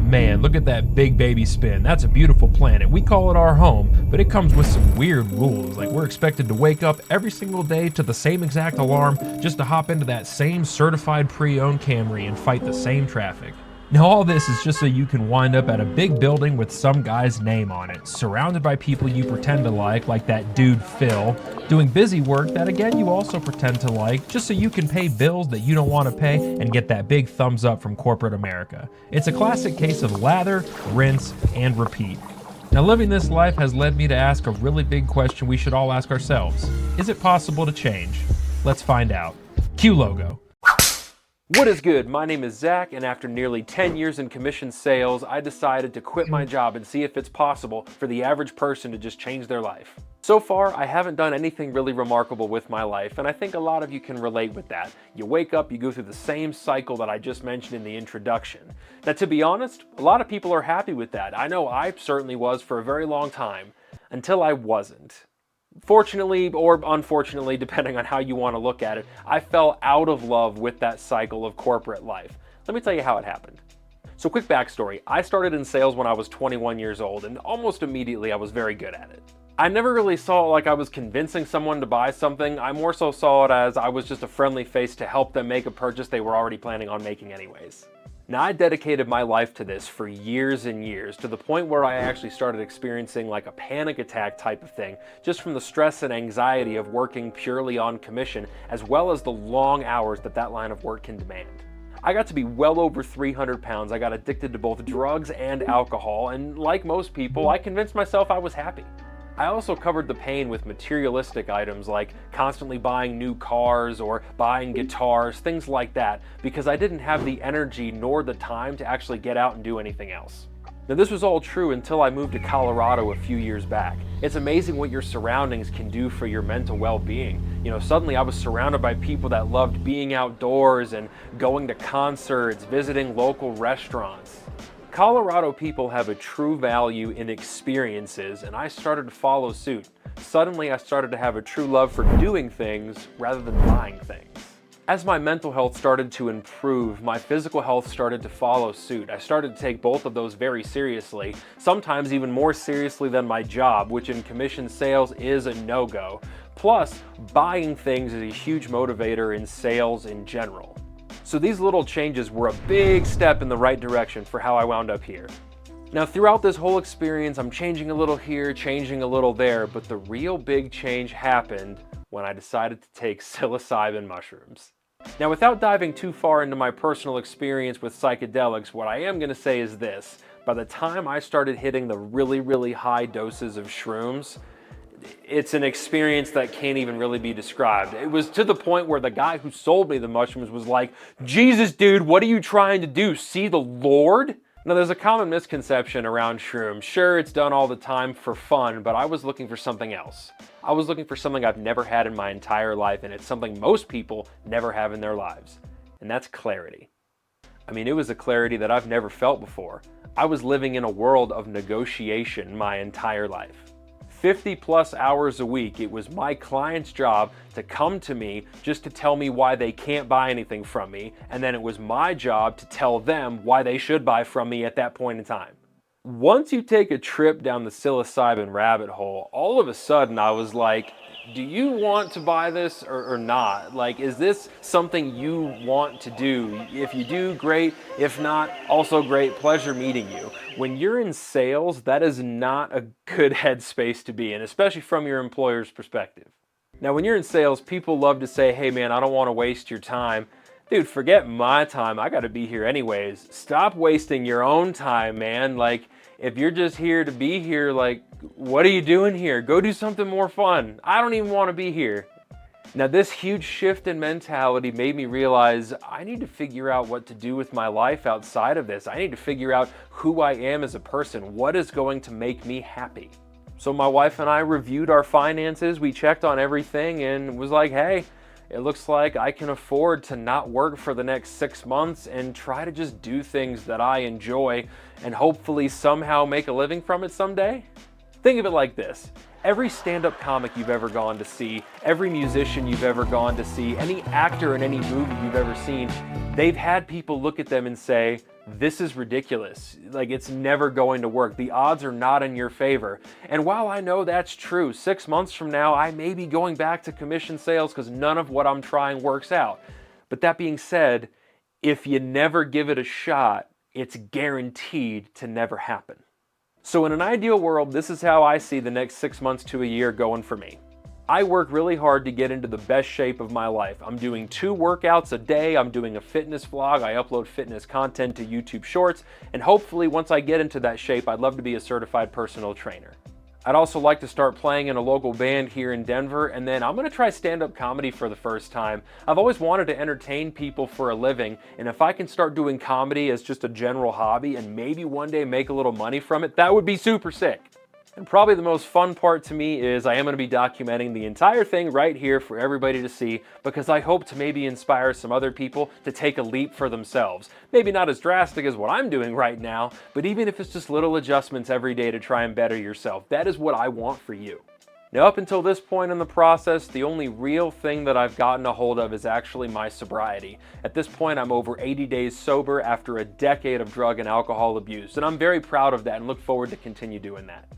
Man, look at that big baby spin. That's a beautiful planet. We call it our home, but it comes with some weird rules. Like we're expected to wake up every single day to the same exact alarm just to hop into that same certified pre-owned Camry and fight the same traffic. Now all this is just so you can wind up at a big building with some guy's name on it, surrounded by people you pretend to like that dude Phil, doing busy work that again you also pretend to like, just so you can pay bills that you don't want to pay and get that big thumbs up from corporate America. It's a classic case of lather, rinse, and repeat. Now living this life has led me to ask a really big question we should all ask ourselves. Is it possible to change? Let's find out. Cue logo. What is good? My name is Zach, and after nearly 10 years in commission sales, I decided to quit my job and see if it's possible for the average person to just change their life. So far, I haven't done anything really remarkable with my life, and I think a lot of you can relate with that. You wake up, you go through the same cycle that I just mentioned in the introduction. Now, to be honest, a lot of people are happy with that. I know I certainly was for a very long time, until I wasn't. Fortunately or unfortunately, depending on how you want to look at it, I fell out of love with that cycle of corporate life. Let me tell you how it happened. So quick backstory, I started in sales when I was 21 years old, and almost immediately I was very good at it. I never really saw it like I was convincing someone to buy something. I more so saw it as I was just a friendly face to help them make a purchase they were already planning on making anyways. Now, I dedicated my life to this for years and years, to the point where I actually started experiencing like a panic attack type of thing, just from the stress and anxiety of working purely on commission, as well as the long hours that line of work can demand. I got to be well over 300 pounds. I got addicted to both drugs and alcohol, and like most people, I convinced myself I was happy. I also covered the pain with materialistic items like constantly buying new cars or buying guitars, things like that, because I didn't have the energy nor the time to actually get out and do anything else. Now this was all true until I moved to Colorado a few years back. It's amazing what your surroundings can do for your mental well-being. You know, suddenly I was surrounded by people that loved being outdoors and going to concerts, visiting local restaurants. Colorado people have a true value in experiences, and I started to follow suit. Suddenly I started to have a true love for doing things rather than buying things. As my mental health started to improve, my physical health started to follow suit. I started to take both of those very seriously, sometimes even more seriously than my job, which in commission sales is a no-go. Plus, buying things is a huge motivator in sales in general. So these little changes were a big step in the right direction for how I wound up here. Now throughout this whole experience, I'm changing a little here, changing a little there, but the real big change happened when I decided to take psilocybin mushrooms. Now without diving too far into my personal experience with psychedelics, what I am going to say is this. By the time I started hitting the really high doses of shrooms, it's an experience that can't even really be described. It was to the point where the guy who sold me the mushrooms was like, "Jesus, dude, what are you trying to do? See the Lord?" Now, there's a common misconception around shrooms. Sure, it's done all the time for fun, but I was looking for something else. I was looking for something I've never had in my entire life, and it's something most people never have in their lives. And that's clarity. I mean, it was a clarity that I've never felt before. I was living in a world of negotiation my entire life. 50 plus hours a week, it was my client's job to come to me just to tell me why they can't buy anything from me, and then it was my job to tell them why they should buy from me at that point in time. Once you take a trip down the psilocybin rabbit hole, all of a sudden I was like, do you want to buy this or not? Like, is this something you want to do? If you do, great. If not, also great. Pleasure meeting you. When you're in sales, that is not a good headspace to be in, especially from your employer's perspective. Now, when you're in sales, people love to say, "Hey man, I don't want to waste your time." Dude, forget my time. I got to be here anyways. Stop wasting your own time, man. Like, if you're just here to be here, like, what are you doing here? Go do something more fun. I don't even want to be here. Now, this huge shift in mentality made me realize I need to figure out what to do with my life outside of this. I need to figure out who I am as a person. What is going to make me happy? So my wife and I reviewed our finances. We checked on everything and was like, hey, it looks like I can afford to not work for the next 6 months and try to just do things that I enjoy and hopefully somehow make a living from it someday. Think of it like this. Every stand-up comic you've ever gone to see, every musician you've ever gone to see, any actor in any movie you've ever seen, they've had people look at them and say, this is ridiculous. Like, it's never going to work. The odds are not in your favor. And while I know that's true, 6 months from now, I may be going back to commission sales because none of what I'm trying works out. But that being said, if you never give it a shot, it's guaranteed to never happen. So in an ideal world, this is how I see the next 6 months to a year going for me. I work really hard to get into the best shape of my life. I'm doing 2 workouts a day, I'm doing a fitness vlog, I upload fitness content to YouTube Shorts, and hopefully once I get into that shape, I'd love to be a certified personal trainer. I'd also like to start playing in a local band here in Denver, and then I'm gonna try stand-up comedy for the first time. I've always wanted to entertain people for a living, and if I can start doing comedy as just a general hobby and maybe one day make a little money from it, that would be super sick. And probably the most fun part to me is I am going to be documenting the entire thing right here for everybody to see, because I hope to maybe inspire some other people to take a leap for themselves. Maybe not as drastic as what I'm doing right now, but even if it's just little adjustments every day to try and better yourself, that is what I want for you. Now, up until this point in the process, the only real thing that I've gotten a hold of is actually my sobriety. At this point, I'm over 80 days sober after a decade of drug and alcohol abuse, and I'm very proud of that and look forward to continue doing that.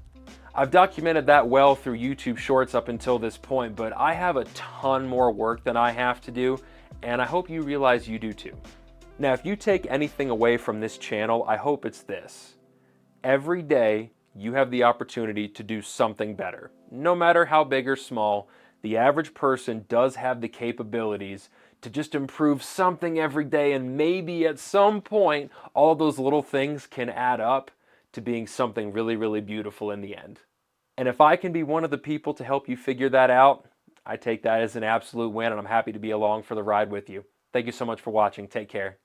I've documented that well through YouTube Shorts up until this point, but I have a ton more work than I have to do, and I hope you realize you do too. Now, if you take anything away from this channel, I hope it's this. Every day, you have the opportunity to do something better. No matter how big or small, the average person does have the capabilities to just improve something every day, and maybe at some point, all those little things can add up to being something really, really beautiful in the end. And if I can be one of the people to help you figure that out, I take that as an absolute win, and I'm happy to be along for the ride with you. Thank you so much for watching. Take care.